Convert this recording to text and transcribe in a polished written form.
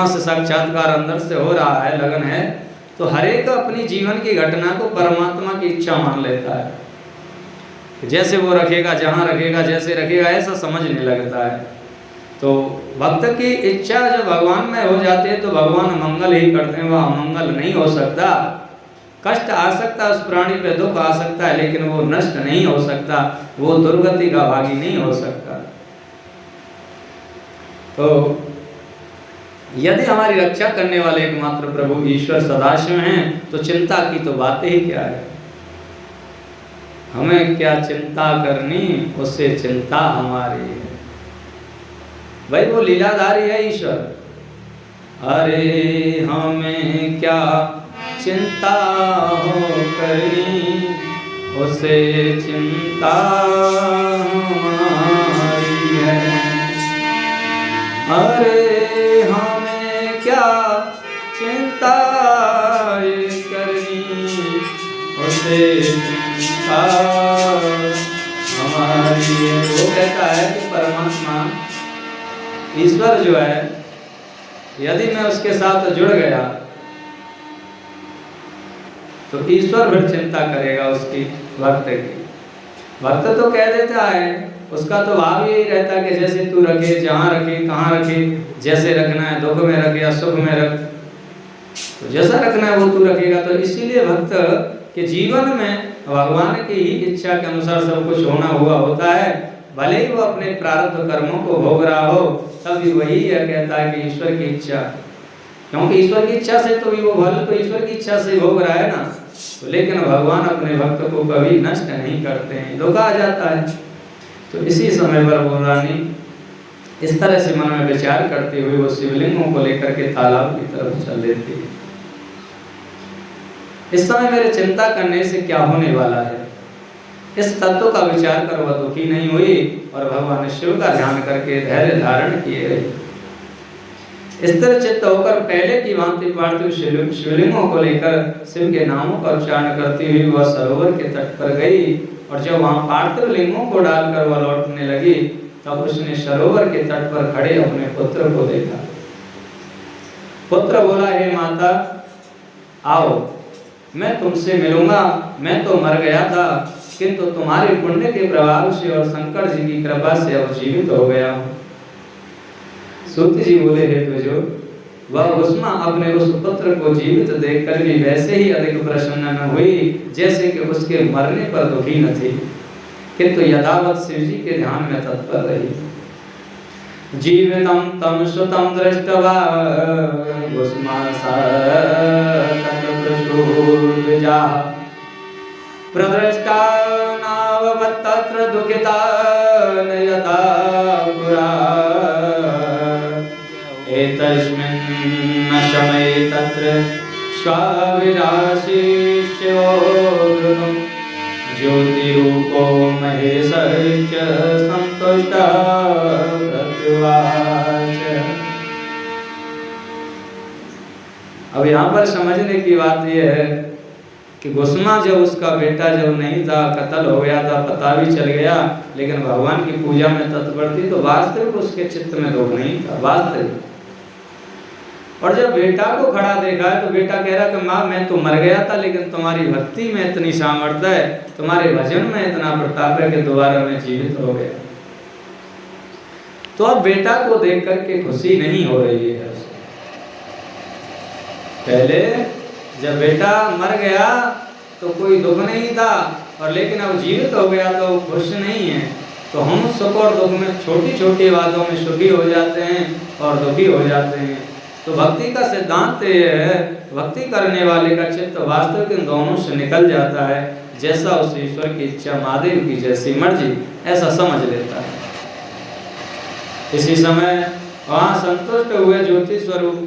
से साक्षात्कार अंदर से हो रहा है, लगन है, तो हर एक अपनी जीवन की घटना को परमात्मा की इच्छा मान लेता है। जैसे वो रखेगा, जहाँ रखेगा, जैसे रखेगा, ऐसा समझने लगता है। तो भक्त की इच्छा जब भगवान में हो जाती है तो भगवान मंगल ही करते हैं, वह अमंगल नहीं हो सकता। कष्ट आ सकता है, उस प्राणी पे दुख आ सकता है, लेकिन वो नष्ट नहीं हो सकता, वो दुर्गति का भागी नहीं हो सकता। तो यदि हमारी रक्षा करने वाले एकमात्र प्रभु ईश्वर सदाशिव हैं तो चिंता की तो बात ही क्या है। हमें क्या चिंता करनी, उससे चिंता हमारी है। भाई वो लीलाधारी है ईश्वर। अरे हमें क्या चिंता हो करनी, उससे चिंता हमारी है। अरे हमें क्या चिंता करनी, उससे चिंता हमारी है। वो कहता है कि परमात्मा ईश्वर जो है, यदि मैं उसके साथ जुड़ गया तो ईश्वर फिर चिंता करेगा उसकी, भक्त की। भक्त तो कह देता है, उसका तो भाव यही रहता है कि जैसे तू रखे, जहाँ रखे, कहाँ रखे, जैसे रखना है, दुख में रखे या सुख में रख, तो जैसा रखना है वो तू रखेगा। तो इसीलिए भक्त के जीवन में भगवान की ही इच्छा के अनुसार सब कुछ होना हुआ होता है। भले ही वो अपने प्रारब्ध कर्मों को भोग रहा हो, तब भी वही यह कहता है कि ईश्वर की इच्छा, क्योंकि ईश्वर की इच्छा से तो भी वो भले तो ईश्वर की इच्छा से भोग रहा है ना। तो लेकिन भगवान अपने भक्त को कभी नष्ट नहीं करते हैं, दुख आ जाता है। तो इसी समय पर वो रानी इस तरह से मन में विचार करते हुए वो शिवलिंगों को लेकर के तालाब की तरफ चल देती है। इस समय मेरे चिंता करने से क्या होने वाला है, इस तत्व का विचार कर वह दुखी नहीं हुई और भगवान शिव का ध्यान करके धैर्य धारण किए रही। स्थिर चित्त होकर पहले की भांति पार्थिव शिवलिंगों को लेकर शिव के नामों का उच्चारण करती हुई वह सरोवर के तट पर गई। और जब वहां पार्थिव लिंगों को डालकर वह लौटने लगी, तब उसने सरोवर के तट पर खड़े अपने पुत्र को देखा। पुत्र बोला, हे माता आओ, मैं तुमसे मिलूंगा। मैं तो मर गया था, किंतु तुम्हारे पुण्य के प्रभाव से और शंकर जी की कृपा से अब जीवित हो गया हूँ। सूत जी बोले, हे तुझो, वह उष्मा अपने उस पुत्र को जीवित देखकर भी वैसे ही अधिक प्रसन्न न हुई जैसे कि उसके मरने पर दुखी न थी, किंतु यथावत शिव जी के ध्यान में तत्पर रही। जीवितम तम सुतम दृष्ट्वा उष्मा सा तत्प्रसूर्विजाः प्रदृष्टा नाववत्तत्र दुःखिता न यथा पुरा। एतस्मिन् समये तत्र स्वाविराशी शिवोऽग्रतुं ज्योतिरूपो महेशश्च सन्तुष्टः प्रत्युवाच। अब यहाँ पर समझने की बात यह है कि गुस्मा जब उसका बेटा जब नहीं था, कत्ल हो गया था, पता भी चल गया, लेकिन भगवान की पूजा में तत्पर थी, तो वास्तविक उसके चित्त में दुख नहीं था, वास्तविक। और जब बेटा को खड़ा देखा है तो बेटा कह रहा कि माँ मैं तो मर गया था, लेकिन तुम्हारी भक्ति में इतनी सामर्थ्य है, तुम्हारे भजन में इतना प्रताप है कि दोबारा मैं जीवित हो गया। तो अब बेटा को देख करके खुशी नहीं हो रही है। पहले जब बेटा मर गया तो कोई दुख नहीं था, और लेकिन अब जीवित हो गया तो खुश नहीं है। तो हम सुख और दुख में छोटी छोटी बातों में सुखी हो जाते हैं और दुखी हो जाते हैं। तो भक्ति का सिद्धांत ये है, भक्ति करने वाले का चित्त वास्तविक इन दोनों से निकल जाता है। जैसा उस ईश्वर की इच्छा, महादेव की जैसी मर्जी, ऐसा समझ लेता है। इसी समय वहाँ संतुष्ट हुए ज्योति स्वरूप